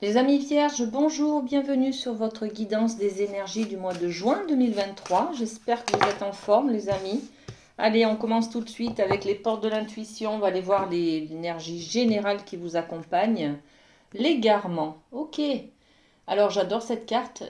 Les amis vierges, bonjour, bienvenue sur votre guidance des énergies du mois de juin 2023. J'espère que vous êtes en forme les amis. Allez, on commence tout de suite avec les portes de l'intuition. On va aller voir l'énergie générale qui vous accompagne. L'égarement, ok. Alors j'adore cette carte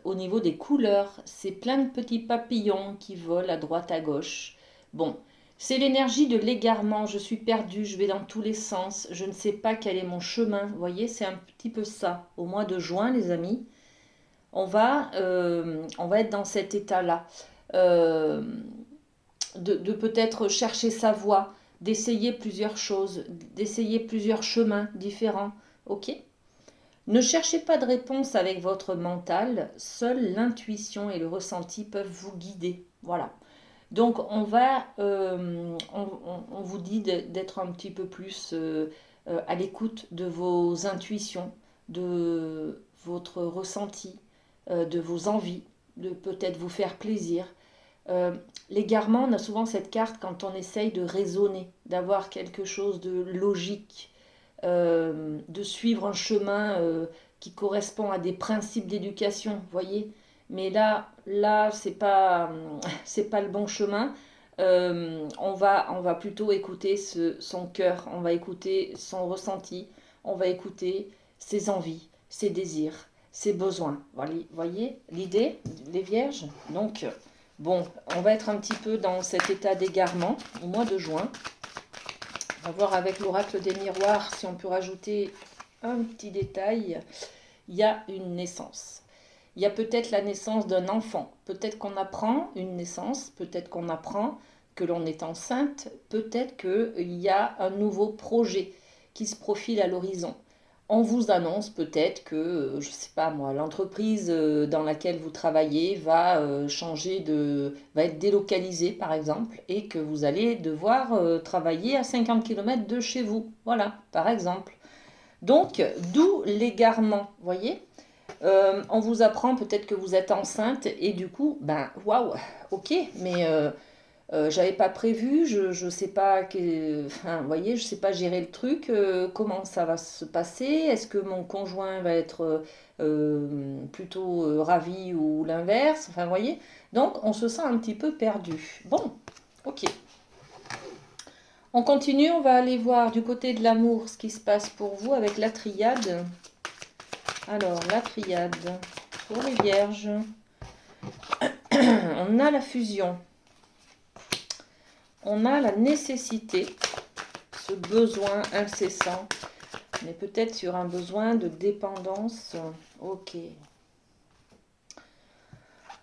au niveau des couleurs. C'est plein de petits papillons qui volent à droite à gauche. Bon, c'est l'énergie de l'égarement. Je suis perdue, je vais dans tous les sens. Je ne sais pas quel est mon chemin. Vous voyez, c'est un petit peu ça. Au mois de juin, les amis, on va être dans cet état-là. Euh, de peut-être chercher sa voie, d'essayer plusieurs choses, d'essayer plusieurs chemins différents. Ok? Ne cherchez pas de réponse avec votre mental, seule l'intuition et le ressenti peuvent vous guider. Voilà. Donc on vous dit d'être un petit peu plus à l'écoute de vos intuitions, de votre ressenti, de vos envies, de peut-être vous faire plaisir. Euh, L'égarement, on a souvent cette carte quand on essaye de raisonner, d'avoir quelque chose de logique, de suivre un chemin qui correspond à des principes d'éducation, voyez. Mais là, c'est pas le bon chemin. On va plutôt écouter son cœur, on va écouter son ressenti, on va écouter ses envies, ses désirs, ses besoins. Voyez l'idée, les vierges. Donc, bon, on va être un petit peu dans cet état d'égarement au mois de juin. On va voir avec l'oracle des miroirs si on peut rajouter un petit détail. Il y a une naissance. Il y a peut-être la naissance d'un enfant. Peut-être qu'on apprend une naissance, peut-être qu'on apprend que l'on est enceinte, peut-être qu'il y a un nouveau projet qui se profile à l'horizon. On vous annonce peut-être que, je ne sais pas moi, l'entreprise dans laquelle vous travaillez va être délocalisée par exemple, et que vous allez devoir travailler à 50 km de chez vous. Voilà, par exemple. Donc, d'où l'égarement, voyez. On vous apprend peut-être que vous êtes enceinte et du coup, ben waouh, ok, mais j'avais pas prévu, je sais pas, enfin, vous voyez, je sais pas gérer le truc, comment ça va se passer, est-ce que mon conjoint va être plutôt ravi ou l'inverse, enfin, vous voyez, donc on se sent un petit peu perdu. Bon, ok. On continue, on va aller voir du côté de l'amour ce qui se passe pour vous avec la triade. Alors, la triade pour les vierges, on a la fusion, on a la nécessité, ce besoin incessant, mais peut-être sur un besoin de dépendance. Ok.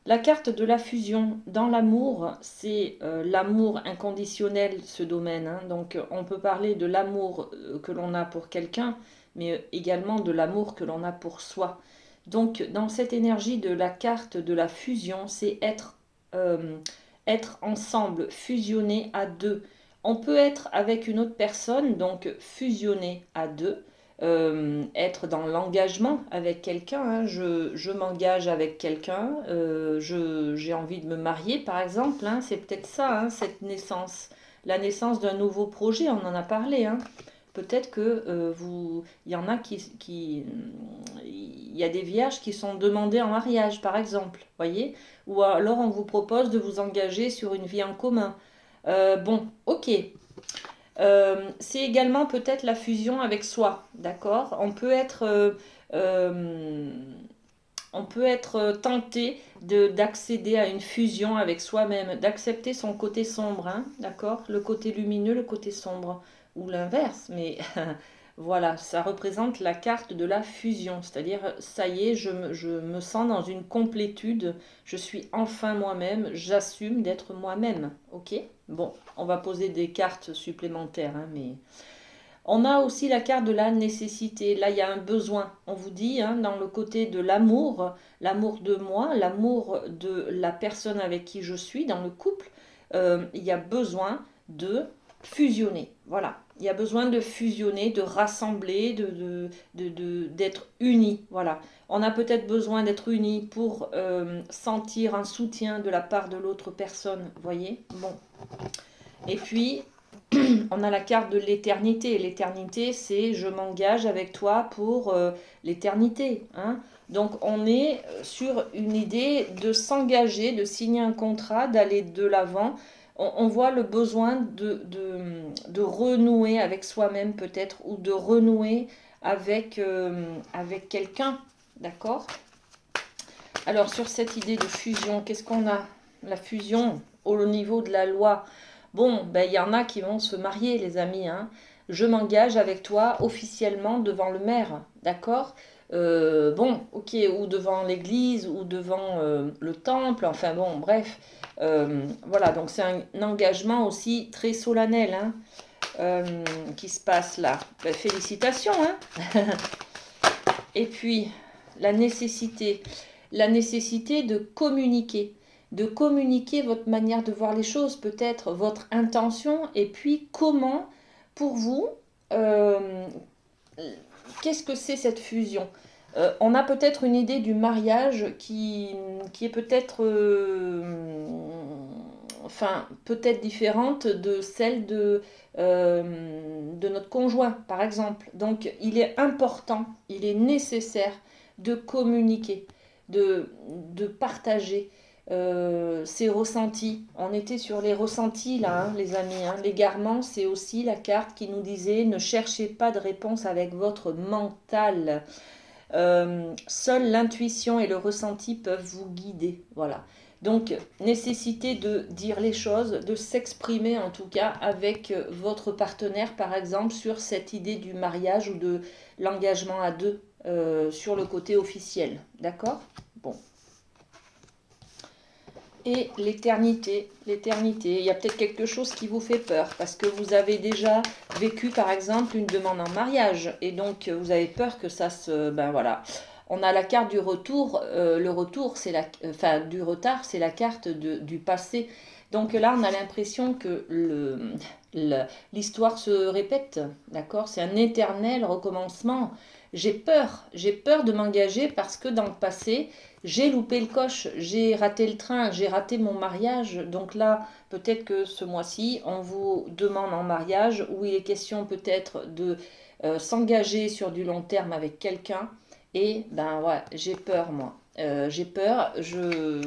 La carte de la fusion dans l'amour, c'est l'amour inconditionnel, ce domaine, hein. Donc on peut parler de l'amour que l'on a pour quelqu'un, mais également de l'amour que l'on a pour soi. Donc dans cette énergie de la carte de la fusion, c'est être ensemble, fusionné à deux. On peut être avec une autre personne, donc fusionné à deux, être dans l'engagement avec quelqu'un, hein. Je m'engage avec quelqu'un, j'ai envie de me marier par exemple, hein. C'est peut-être ça, hein, cette naissance, la naissance d'un nouveau projet, on en a parlé, hein. Peut-être que il y en a il y a des vierges qui sont demandées en mariage par exemple, voyez, ou alors on vous propose de vous engager sur une vie en commun. Bon, ok. C'est également peut-être la fusion avec soi, d'accord. Euh, on peut être tenté d'accéder à une fusion avec soi-même, d'accepter son côté sombre, hein, d'accord, le côté lumineux, le côté sombre, ou l'inverse, mais voilà, ça représente la carte de la fusion, c'est-à-dire, ça y est, je me sens dans une complétude, je suis enfin moi-même, j'assume d'être moi-même, ok. Bon, on va poser des cartes supplémentaires, hein, mais on a aussi la carte de la nécessité. Là, il y a un besoin. On vous dit, hein, dans le côté de l'amour, l'amour de moi, l'amour de la personne avec qui je suis, dans le couple, il y a besoin de fusionner. Voilà. Il y a besoin de fusionner, de rassembler, d'être unis. Voilà. On a peut-être besoin d'être unis pour sentir un soutien de la part de l'autre personne. Voyez. Bon. Et puis, on a la carte de l'éternité. L'éternité, c'est je m'engage avec toi pour l'éternité. Hein. Donc on est sur une idée de s'engager, de signer un contrat, d'aller de l'avant. On voit le besoin de renouer avec soi-même peut-être, ou de renouer avec quelqu'un. D'accord? Alors sur cette idée de fusion, qu'est-ce qu'on a? La fusion au niveau de la loi. Bon, ben il y en a qui vont se marier, les amis. Hein. Je m'engage avec toi officiellement devant le maire, d'accord? Bon, ok, ou devant l'église, ou devant le temple, enfin bon, bref. Voilà, donc c'est un engagement aussi très solennel hein, qui se passe là. Ben, félicitations, hein? Et puis, la nécessité. La nécessité de communiquer votre manière de voir les choses, peut-être votre intention, et puis comment, pour vous, euh, qu'est-ce que c'est cette fusion? On a peut-être une idée du mariage qui est peut-être enfin, peut-être différente de celle de notre conjoint, par exemple. Donc, il est important, il est nécessaire de communiquer, de partager ses ressentis. On était sur les ressentis, là, hein, les amis. Hein. L'égarement, c'est aussi la carte qui nous disait ne cherchez pas de réponse avec votre mental. Seule l'intuition et le ressenti peuvent vous guider. Voilà. Donc, nécessité de dire les choses, de s'exprimer en tout cas avec votre partenaire, par exemple, sur cette idée du mariage ou de l'engagement à deux sur le côté officiel. D'accord? Bon. Et l'éternité, l'éternité, il y a peut-être quelque chose qui vous fait peur parce que vous avez déjà vécu par exemple une demande en mariage et donc vous avez peur que ça se... Ben voilà. On a la carte du retour, le retour c'est la... Enfin du retard c'est la carte du passé. Donc là on a l'impression que l'histoire se répète, d'accord? C'est un éternel recommencement. J'ai peur de m'engager parce que dans le passé, j'ai loupé le coche, j'ai raté le train, j'ai raté mon mariage. Donc là, peut-être que ce mois-ci, on vous demande en mariage où il est question peut-être de s'engager sur du long terme avec quelqu'un. Et ben ouais, j'ai peur moi. J'ai peur,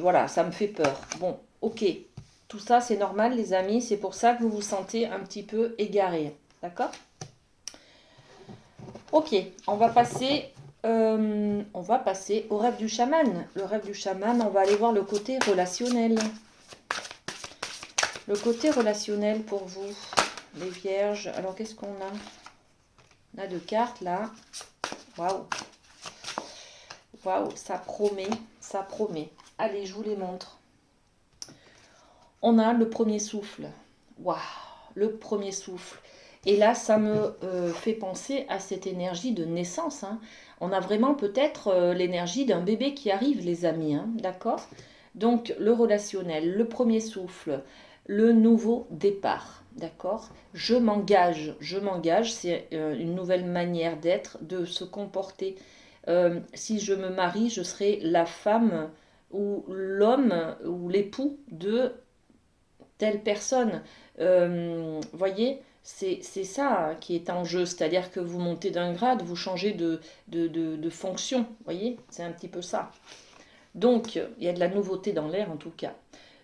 voilà, ça me fait peur. Bon, ok, tout ça c'est normal les amis, c'est pour ça que vous vous sentez un petit peu égaré. D'accord? Ok, on va passer au rêve du chaman. Le rêve du chaman, on va aller voir le côté relationnel. Le côté relationnel pour vous, les vierges. Alors, qu'est-ce qu'on a? On a deux cartes là. Waouh! Waouh, ça promet, ça promet. Allez, je vous les montre. On a le premier souffle. Waouh, le premier souffle. Et là, ça me fait penser à cette énergie de naissance. Hein. On a vraiment peut-être l'énergie d'un bébé qui arrive, les amis. Hein, d'accord? Donc, le relationnel, le premier souffle, le nouveau départ. D'accord? Je m'engage, c'est une nouvelle manière d'être, de se comporter. Si je me marie, je serai la femme ou l'homme ou l'époux de telle personne. Voyez, c'est ça qui est en jeu, c'est-à-dire que vous montez d'un grade, vous changez de fonction, voyez, c'est un petit peu ça. Donc, il y a de la nouveauté dans l'air en tout cas.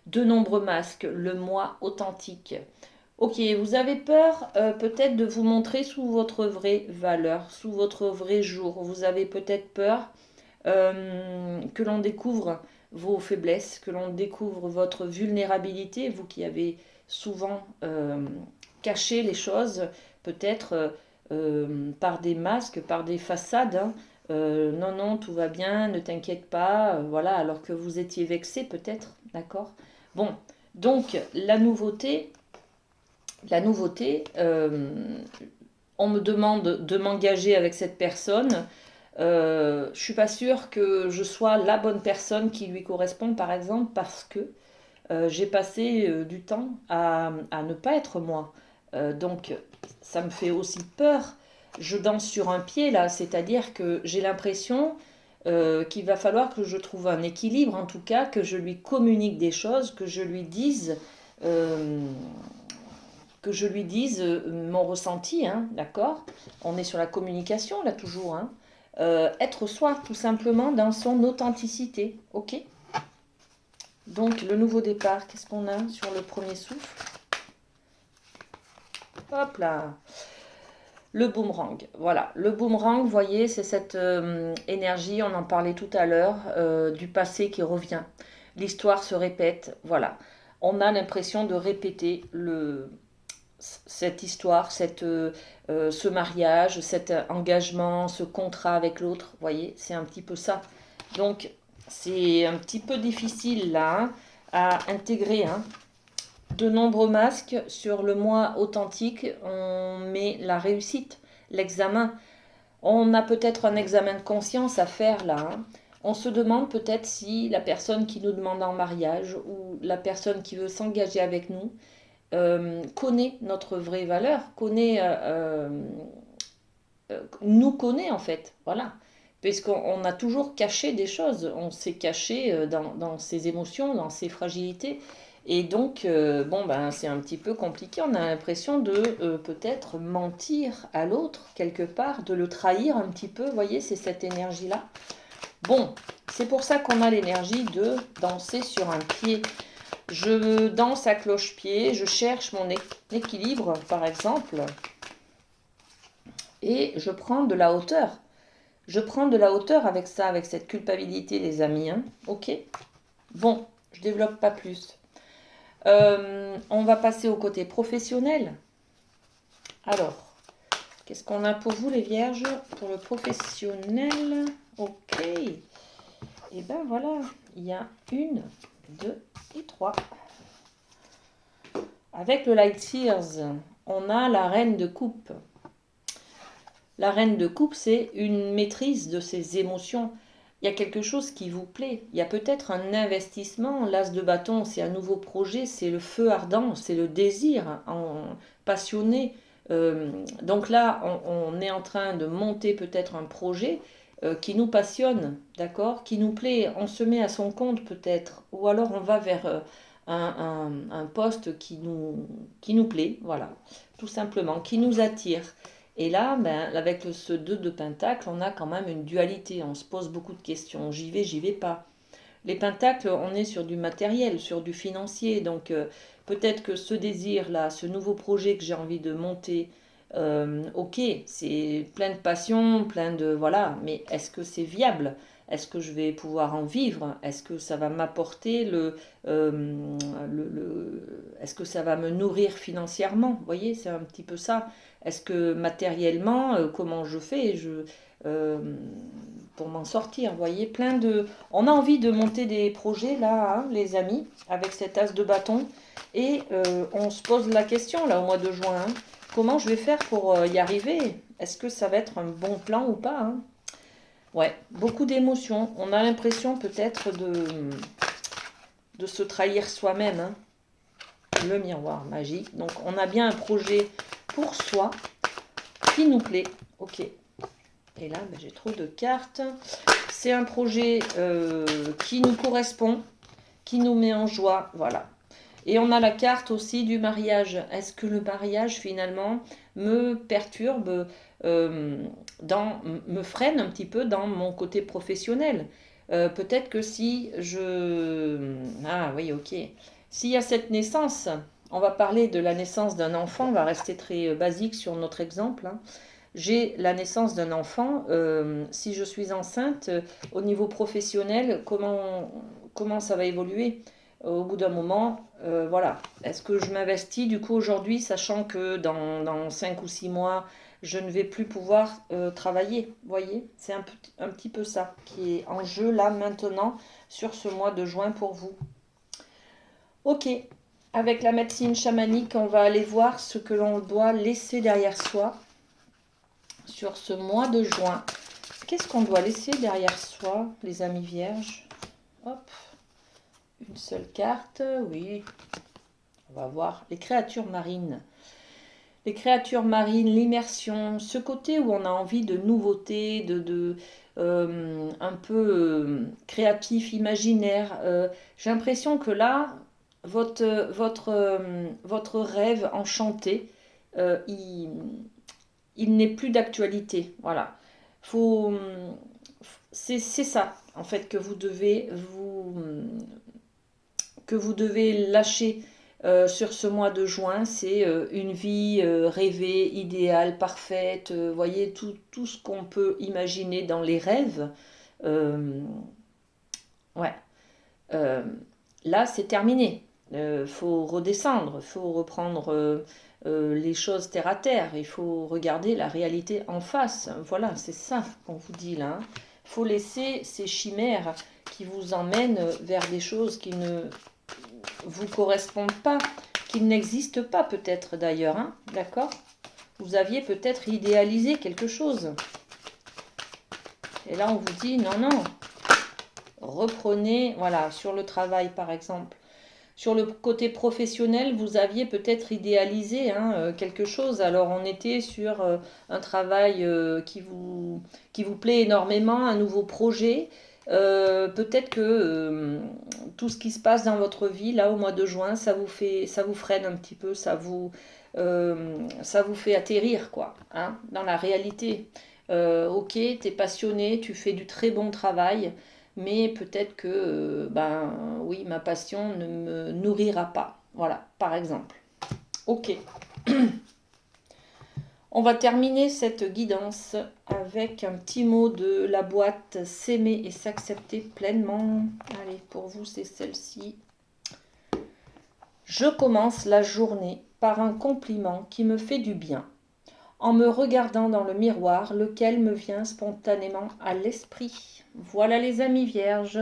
De nombreux masques, le moi authentique. Ok, vous avez peur peut-être de vous montrer sous votre vraie valeur, sous votre vrai jour. Vous avez peut-être peur que l'on découvre vos faiblesses, que l'on découvre votre vulnérabilité, vous qui avez souvent caché les choses, peut-être par des masques, par des façades. Hein. Non, non, tout va bien, ne t'inquiète pas, voilà, alors que vous étiez vexé peut-être, d'accord? Bon, donc on me demande de m'engager avec cette personne. Je suis pas sûre que je sois la bonne personne qui lui correspond, par exemple, parce que j'ai passé du temps à ne pas être moi. Donc, ça me fait aussi peur. Je danse sur un pied là, c'est-à-dire que j'ai l'impression qu'il va falloir que je trouve un équilibre, en tout cas, que je lui communique des choses, que je lui dise euh, que je lui dise mon ressenti, hein, d'accord? On est sur la communication là toujours, hein. Être soi, tout simplement, dans son authenticité, ok? Donc le nouveau départ, qu'est-ce qu'on a sur le premier souffle? Hop là! Le boomerang, voilà. Le boomerang, vous voyez, c'est cette énergie, on en parlait tout à l'heure, du passé qui revient. L'histoire se répète, voilà. On a l'impression de répéter cette histoire, ce mariage, cet engagement, ce contrat avec l'autre, vous voyez, c'est un petit peu ça. Donc, c'est un petit peu difficile là, hein, à intégrer, hein. De nombreux masques sur le moi authentique, on met la réussite, l'examen. On a peut-être un examen de conscience à faire là, hein. On se demande peut-être si la personne qui nous demande en mariage ou la personne qui veut s'engager avec nous connaît notre vraie valeur, nous connaît en fait, voilà. Puisqu'on a toujours caché des choses, on s'est caché dans ses émotions, dans ses fragilités. Et donc, bon, ben, c'est un petit peu compliqué. On a l'impression de peut-être mentir à l'autre quelque part, de le trahir un petit peu. Vous voyez, c'est cette énergie-là. Bon, c'est pour ça qu'on a l'énergie de danser sur un pied. Je danse à cloche-pied, je cherche mon équilibre, par exemple, et je prends de la hauteur. Je prends de la hauteur avec ça, avec cette culpabilité, les amis, hein. Ok? Bon, je développe pas plus. On va passer au côté professionnel. Alors, qu'est-ce qu'on a pour vous, les vierges, pour le professionnel? Ok. Et ben voilà, il y a 1, 2 et 3. Avec le Light Seers, on a la reine de coupe. La reine de coupe, c'est une maîtrise de ses émotions. Il y a quelque chose qui vous plaît. Il y a peut-être un investissement. L'as de bâton, c'est un nouveau projet, c'est le feu ardent, c'est le désir passionné. Donc là, on est en train de monter peut-être un projet qui nous passionne, d'accord, qui nous plaît. On se met à son compte peut-être, ou alors on va vers un poste qui nous plaît, voilà, tout simplement, qui nous attire. Et là, ben, avec ce 2 de pentacle, on a quand même une dualité. On se pose beaucoup de questions. J'y vais pas. Les pentacles, on est sur du matériel, sur du financier. Donc peut-être que ce désir-là, ce nouveau projet que j'ai envie de monter, ok, c'est plein de passion, plein de... Voilà, mais est-ce que c'est viable? Est-ce que je vais pouvoir en vivre? Est-ce que ça va m'apporter est-ce que ça va me nourrir financièrement? Vous voyez, c'est un petit peu ça. Est-ce que matériellement, comment je fais euh, pour m'en sortir? Vous voyez, on a envie de monter des projets là, hein, les amis, avec cet as de bâton. Et on se pose la question là au mois de juin, hein, comment je vais faire pour y arriver? Est-ce que ça va être un bon plan ou pas, hein? Ouais, beaucoup d'émotions. On a l'impression peut-être de se trahir soi-même, hein. Le miroir magique. Donc on a bien un projet pour soi qui nous plaît. Ok. Et là, ben, j'ai trop de cartes. C'est un projet qui nous correspond, qui nous met en joie. Voilà. Et on a la carte aussi du mariage. Est-ce que le mariage, finalement, me perturbe, me freine un petit peu dans mon côté professionnel? Peut-être que si je... Ah oui, ok. S'il y a cette naissance, on va parler de la naissance d'un enfant, on va rester très basique sur notre exemple, hein. J'ai la naissance d'un enfant, si je suis enceinte, au niveau professionnel, comment ça va évoluer? Au bout d'un moment, voilà. Est-ce que je m'investis du coup aujourd'hui, sachant que dans 5 ou 6 mois, je ne vais plus pouvoir travailler? Vous voyez, c'est un petit peu ça qui est en jeu là maintenant sur ce mois de juin pour vous. Ok, avec la médecine chamanique, on va aller voir ce que l'on doit laisser derrière soi sur ce mois de juin. Qu'est-ce qu'on doit laisser derrière soi, les amis vierges? Hop, une seule carte, oui. On va voir les créatures marines. Les créatures marines, l'immersion, ce côté où on a envie de nouveautés, un peu créatif, imaginaire. J'ai l'impression que là, votre rêve enchanté, il, il n'est plus d'actualité. Voilà. Faut, c'est ça, en fait, que vous devez lâcher sur ce mois de juin. C'est une vie rêvée, idéale, parfaite. Voyez, tout ce qu'on peut imaginer dans les rêves. Euh, ouais. Euh, Là, c'est terminé. Faut redescendre, faut reprendre les choses terre à terre. Il faut regarder la réalité en face. Voilà, c'est ça qu'on vous dit là. Faut laisser ces chimères qui vous emmènent vers des choses qui ne vous correspondent pas, qui n'existent pas peut-être d'ailleurs. Hein, d'accord? Vous aviez peut-être idéalisé quelque chose. Et là, on vous dit non, non. Reprenez, voilà, sur le travail par exemple. Sur le côté professionnel, vous aviez peut-être idéalisé quelque chose. Alors on était sur un travail qui vous plaît énormément, un nouveau projet. Peut-être que tout ce qui se passe dans votre vie, là au mois de juin, ça vous freine un petit peu, ça vous fait atterrir quoi, hein, dans la réalité. Ok, tu es passionné, tu fais du très bon travail, mais peut-être que, ben oui, ma passion ne me nourrira pas. Voilà, par exemple. Ok, on va terminer cette guidance avec un petit mot de la boîte s'aimer et s'accepter pleinement. Allez, pour vous, c'est celle-ci. Je commence la journée par un compliment qui me fait du bien, en me regardant dans le miroir, lequel me vient spontanément à l'esprit. Voilà les amis vierges,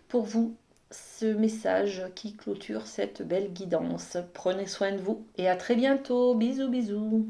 pour vous, ce message qui clôture cette belle guidance. Prenez soin de vous et à très bientôt. Bisous, bisous.